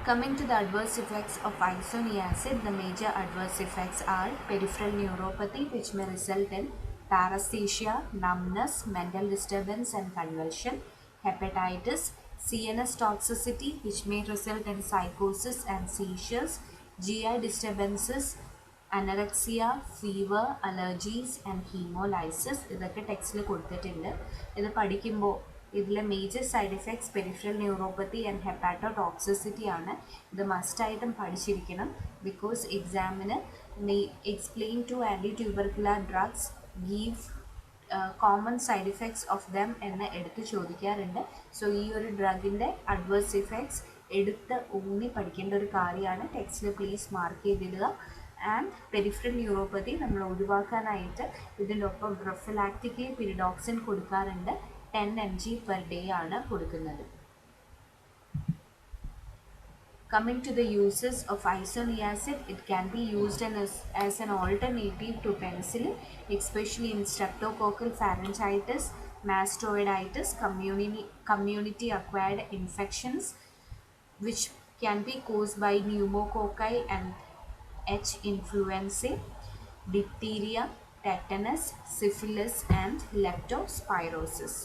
Coming to the adverse effects of isoniazid, the major adverse effects are peripheral neuropathy, which may result in paresthesia, numbness, mental disturbance and convulsion, hepatitis, CNS toxicity, which may result in psychosis and seizures, GI disturbances, anorexia, fever, allergies and hemolysis. ഇതൊക്കെ ടെക്സ്റ്റിൽ കൊടുത്തിട്ടുണ്ട്. ഇത് പഠിക്കുമ്പോൾ ഇതിലെ major side effects peripheral neuropathy and hepatotoxicity ആണ്. ഇത് മസ്റ്റായിട്ടും പഠിച്ചിരിക്കണം. ബിക്കോസ് എക്സാമിന് explain two anti tubercular drugs give common side effects of them എന്ന് എടുത്ത് ചോദിക്കാറുണ്ട്. സോ ഈ ഒരു ഡ്രഗിൻ്റെ അഡ്വേഴ്സ് ഇഫക്ട്സ് എടുത്ത് ഊന്നി പഠിക്കേണ്ട ഒരു കാര്യമാണ്. ടെക്സ്റ്റിൽ പ്ലീസ് മാർക്ക് ചെയ്തിടുക. ആൻഡ് പെരിഫറൽ ന്യൂറോപ്പതി നമ്മൾ ഒഴിവാക്കാനായിട്ട് ഇതിൻ്റെ ഒപ്പം പ്രൊഫിലാക്റ്റിക്കലി പിരിഡോക്സിൻ കൊടുക്കാറുണ്ട്. 10 mg per day ആണ് കൊടുക്കുന്നത്. Coming to the uses of isoniazid, it can be used as an alternative to penicillin, especially in streptococcal pharyngitis, mastoiditis, community acquired infections which can be caused by pneumococci and H. influenzae, diphtheria, tetanus, syphilis and leptospirosis.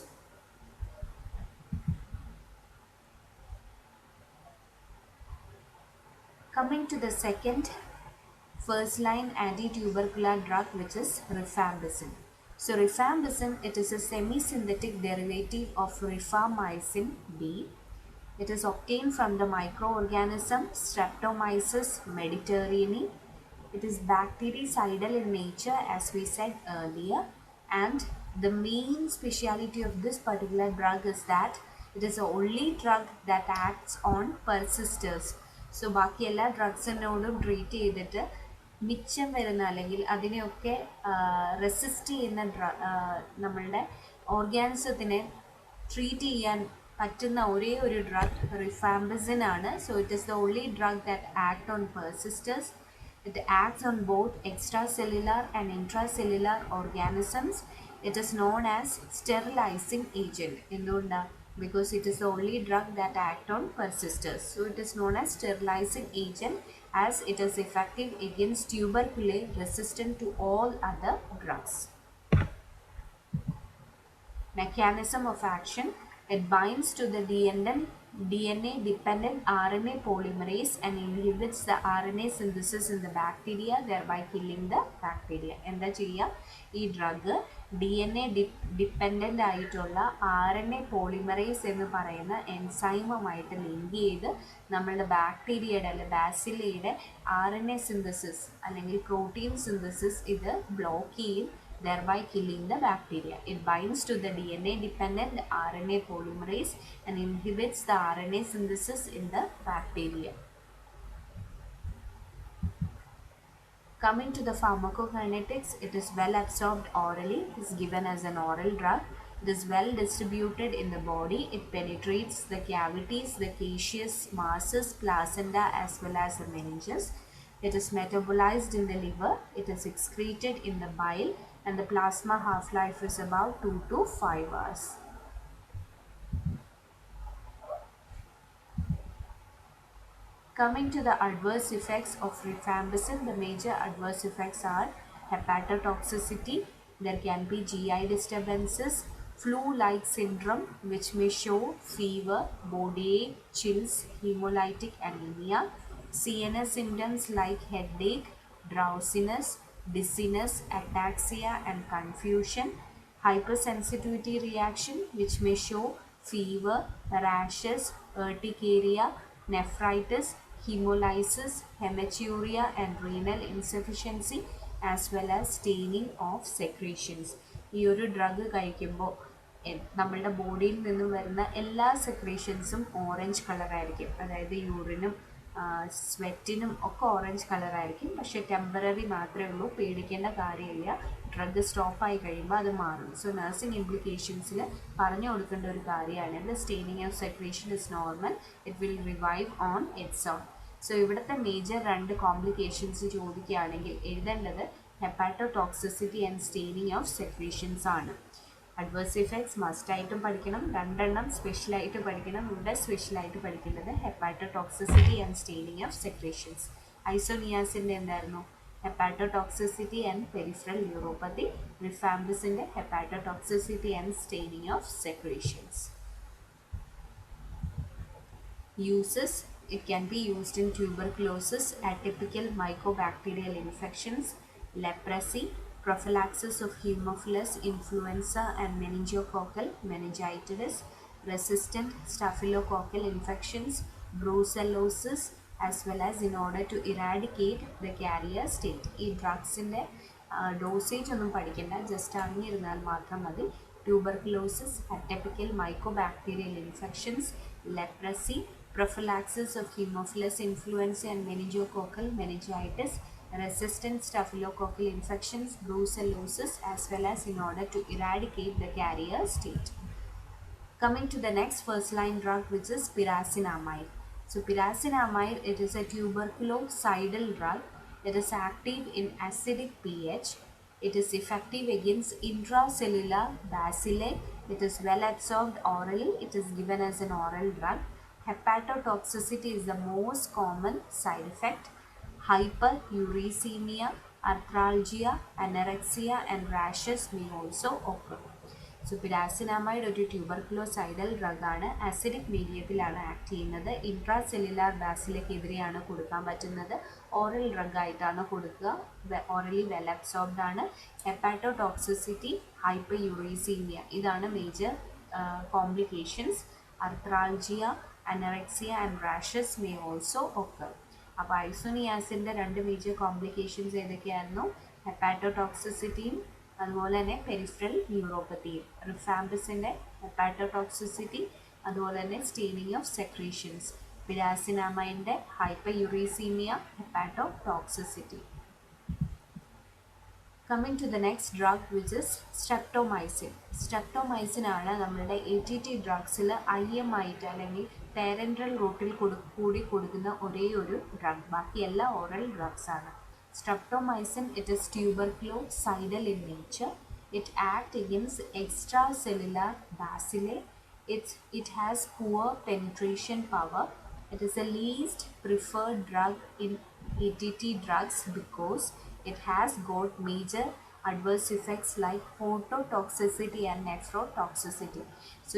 Coming to the second first line anti-tubercular drug, which is rifampicin. So rifampicin, it is a semi-synthetic derivative of rifamycin B. It is obtained from the microorganism Streptomyces mediterraneae. It is bactericidal in nature, as we said earlier, and the main speciality of this particular drug is that it is the only drug that acts on persisters. So ബാക്കി എല്ലാ ഡ്രഗ്സിനോടും treat ചെയ്തിട്ട് മിച്ചം വരുന്ന അല്ലെങ്കിൽ അതിനെയൊക്കെ resist ചെയ്യുന്ന നമ്മളുടെ ഓർഗാനിസത്തിനെ treat ചെയ്യാൻ പറ്റുന്ന ഒരേ ഒരു ഡ്രഗ് റിഫാംപിസിൻ ആണ്. So it is the only drug that act on persisters. It acts on both extracellular and intracellular organisms. It is known as sterilising agent. എന്തുകൊണ്ടാണ്? Because it is the only drug that act on persisters. So it is known as sterilizing agent, as it is effective against tuberculosis resistant to all other drugs. Mechanism of action: it binds to the DNA dependent RNA polymerase and inhibits the RNA synthesis in the bacteria, thereby killing the bacteria. എന്താ ചെയ്യുക? ഈ drug DNA dependent ആയിട്ടുള്ള RNA polymerase എന്ന് പറയുന്ന എൻസൈമുമായിട്ട് link ചെയ്ത് നമ്മളുടെ ബാക്ടീരിയയുടെ അല്ലെങ്കിൽ ബാസിലയുടെ RNA സിന്തസിസ് അല്ലെങ്കിൽ പ്രോട്ടീൻ സിന്തസിസ് ഇത് ബ്ലോക്ക് ചെയ്യും, thereby killing the bacteria. It binds to the DNA dependent RNA polymerase and inhibits the RNA synthesis in the bacteria. Coming to the pharmacokinetics, it is well absorbed orally. It is given as an oral drug. It is well distributed in the body. It penetrates the cavities, the caseous masses, placenta as well as the meninges. It is metabolized in the liver. It is excreted in the bile, and the plasma half-life is about 2 to 5 hours. Coming to the adverse effects of rifampicin, the major adverse effects are hepatotoxicity. There can be GI disturbances, flu-like syndrome which may show fever, body ache, chills, hemolytic anemia, CNS symptoms like headache, drowsiness, dizziness, ataxia and confusion, hypersensitivity reaction which may show fever, rashes, urticaria, nephritis, hemolysis, hematuria and renal insufficiency, as well as staining of secretions. ഈ ഒരു drug കഴിക്കുമ്പോൾ നമ്മളുടെ ബോഡിയിൽ നിന്നും വരുന്ന എല്ലാ സെക്രീഷൻസും orange കളറായിരിക്കും. അതായത് യൂറിനും സ്വെറ്റിനും ഒക്കെ ഓറഞ്ച് കളറായിരിക്കും. പക്ഷേ ടെമ്പററി മാത്രമേ ഉള്ളൂ, പേടിക്കേണ്ട കാര്യമില്ല. ഡ്രഗ് സ്റ്റോപ്പായി കഴിയുമ്പോൾ അത് മാറും. സോ നഴ്സിംഗ് ഇംപ്ലിക്കേഷൻസിൽ പറഞ്ഞു കൊടുക്കേണ്ട ഒരു കാര്യമാണ് ഇത്. Staining of secretion is normal, it will revive on its own. So ഇവിടുത്തെ മേജർ 2 കോംപ്ലിക്കേഷൻസ് ചോദിക്കുകയാണെങ്കിൽ എഴുതേണ്ടത് hepatotoxicity and staining of secretions ആണ്. അഡ്വേഴ്സ് ഇഫക്ട്സ് മസ്റ്റായിട്ടും പഠിക്കണം, രണ്ടെണ്ണം സ്പെഷ്യലായിട്ട് പഠിക്കണം. ഇവിടെ സ്പെഷ്യലായിട്ട് പഠിക്കേണ്ടത് hepatotoxicity and staining of secretions. ഐസോനിയാസിൻ്റെ എന്തായിരുന്നു? Hepatotoxicity and peripheral neuropathy. റിഫാംബിസിൻ്റെ hepatotoxicity and staining of secretions. Uses: it can be used in tuberculosis, atypical mycobacterial infections, leprosy, prophylaxis of Haemophilus influenza and meningococcal meningitis, resistant staphylococcal infections, brucellosis, as well as in order to eradicate the carrier state. ഈ ഡ്രഗ്സിൻ്റെ dosage ഒന്നും പഠിക്കേണ്ട, just അറിഞ്ഞിരുന്നാൽ മാത്രം മതി. Tuberculosis, atypical mycobacterial infections, leprosy, prophylaxis of Haemophilus influenza and meningococcal meningitis, resistant staphylococcal infections, brucellosis, as well as in order to eradicate the carrier state. Coming to the next first line drug, which is pyrazinamide. So pyrazinamide, it is a tuberculocidal drug. It is active in acidic pH. It is effective against intracellular bacilli. It is well absorbed orally. It is given as an oral drug. Hepatotoxicity is the most common side effect. Hyperuricemia, arthralgia, anorexia, and rashes may also occur. So pyrazinamide ഒരു ട്യൂബർക്കുലോസൈഡൽ ഡ്രഗാണ്. Acidic മീഡിയത്തിലാണ് act ചെയ്യുന്നത്. Intracellular ബാസിലക്കെതിരെയാണ് കൊടുക്കാൻ പറ്റുന്നത്. Oral ഡ്രഗായിട്ടാണ് കൊടുക്കുക. Orally well absorbed ആണ്. Hepatotoxicity, hyperuricaemia, ഇതാണ് major complications. Arthralgia, anorexia and rashes may also occur. അപ്പോൾ ഐസോനിയാസിൻ്റെ രണ്ട് major complications ഏതൊക്കെയായിരുന്നു? ഹെപ്പാറ്റോടോക്സിസിറ്റിയും അതുപോലെ തന്നെ പെരിഫറൽ ന്യൂറോപ്പത്തിയും. റിഫാംബിസിൻ്റെ ഹെപ്പാറ്റോടോക്സിസിറ്റി, അതുപോലെ തന്നെ സ്റ്റെയിനിങ് ഓഫ് സെക്രീഷൻസ്. പിരാസിനാമൈൻ്റെ hyperuricaemia, hepatotoxicity. Coming to the next drug, which is streptomycin. Streptomycin ആണ് നമ്മളുടെ ATT ഡ്രഗ്സിൽ IM ആയിട്ട് അല്ലെങ്കിൽ പാരൻട്രൽ റൂട്ടിൽ കൂടി കൊടുക്കുന്ന ഒരേ ഒരു ഡ്രഗ്. ബാക്കി എല്ലാ ഓറൽ ഡ്രഗ്സ് ആണ്. Streptomycin, it is tuberculocidal in nature. It acts against extracellular bacilli. It has poor penetration power. It is the least preferred drug in ATT drugs because it has got major adverse effects like phototoxicity and nephrotoxicity. So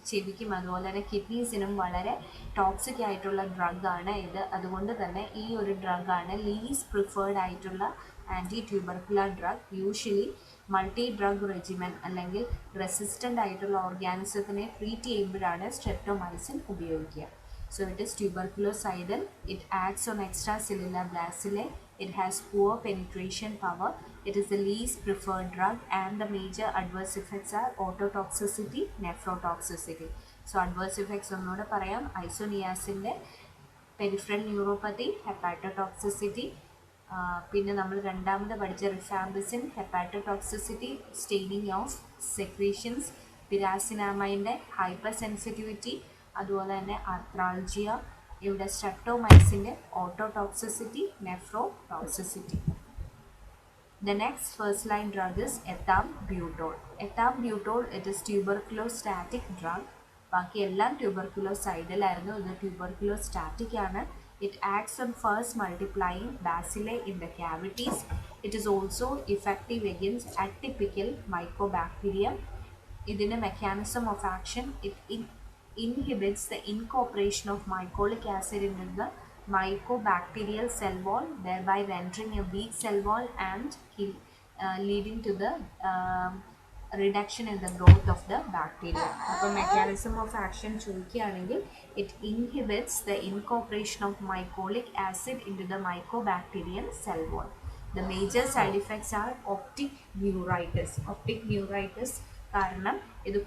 ചെവിക്കും അതുപോലെ തന്നെ കിഡ്നീസിനും വളരെ toxic ആയിട്ടുള്ള ഡ്രഗാണ് ഇത്. അതുകൊണ്ട് തന്നെ ഈ ഒരു ഡ്രഗാണ് ലീസ്റ്റ് പ്രിഫേർഡ് ആയിട്ടുള്ള anti tubercular drug. Usually multi drug regimen അല്ലെങ്കിൽ റെസിസ്റ്റൻ്റ് ആയിട്ടുള്ള ഓർഗാനിസത്തിനെ ട്രീറ്റ് ചെയ്യുമ്പോഴാണ് സ്ട്രെപ്റ്റോമൈസിൻ ഉപയോഗിക്കുക. So it is tuberculocidal. It acts on extracellular bacilli. It has poor penetration power. It is the least preferred drug, and the major adverse effects are ototoxicity, nephrotoxicity. So adverse effects ഒന്നുകൂടെ പറയാം. ഐസോനിയാസിൻ്റെ peripheral neuropathy, ഹെപ്പാറ്റോടോക്സിസിറ്റി, പിന്നെ നമ്മൾ രണ്ടാമത് പഠിച്ച rifampicin, hepatotoxicity, staining of secretions. പിരാസിനാമൈൻ്റെ hypersensitivity, അതുപോലെ തന്നെ arthralgia. ഇവിടെ സ്ട്രെപ്റ്റോമൈസിൻ്റെ ototoxicity, nephrotoxicity. The next first line drug is ethambutol. Ethambutol, it is tuberculostatic drug. ബാക്കി എല്ലാം ട്യൂബർക്കുലോസൈഡൽ ആയിരുന്നു. ഇത് ട്യൂബർക്കുലോസ്റ്റാറ്റിക് ആണ്. It acts on first multiplying bacilli in the cavities. It is also effective against atypical mycobacterium. ഇതിൻ്റെ mechanism of action, it inhibits the incorporation of mycolic acid into the mycobacterial cell wall, thereby rendering a weak cell wall and leading to the reduction in the growth of the bacteria. അപ്പോൾ mechanism of action ചോദിക്കുകയാണെങ്കിൽ it inhibits the incorporation of mycolic acid into the mycobacterial cell wall. The major side effects are optic neuritis. Optic neuritis കാരണം ഇത്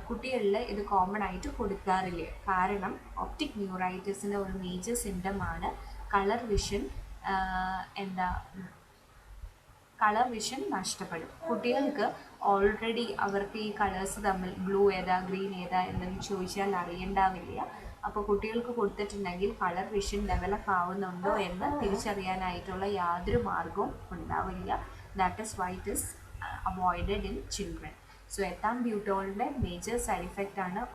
കുട്ടികളിൽ ഇത് common ആയിട്ട് കൊടുക്കാറില്ല. കാരണം optic ന്യൂറൈറ്റിസിൻ്റെ ഒരു മേജർ സിംറ്റമാണ് കളർ വിഷൻ നഷ്ടപ്പെടും. കുട്ടികൾക്ക് ഓൾറെഡി അവർക്ക് ഈ കളേഴ്സ് തമ്മിൽ ബ്ലൂ ഏതാ ഗ്രീൻ ഏതാ എന്നൊന്നും ചോദിച്ചാൽ അറിയണ്ടാവില്ല. അപ്പോൾ കുട്ടികൾക്ക് കൊടുത്തിട്ടുണ്ടെങ്കിൽ കളർ വിഷൻ ഡെവലപ്പ് ആവുന്നുണ്ടോ എന്ന് തിരിച്ചറിയാനായിട്ടുള്ള യാതൊരു മാർഗവും ഉണ്ടാവില്ല. That is why it is avoided in children. So എത്താംബ്യൂട്ടോളിൻ്റെ മേജർ സൈഡ് ഇഫക്റ്റ് ആണ്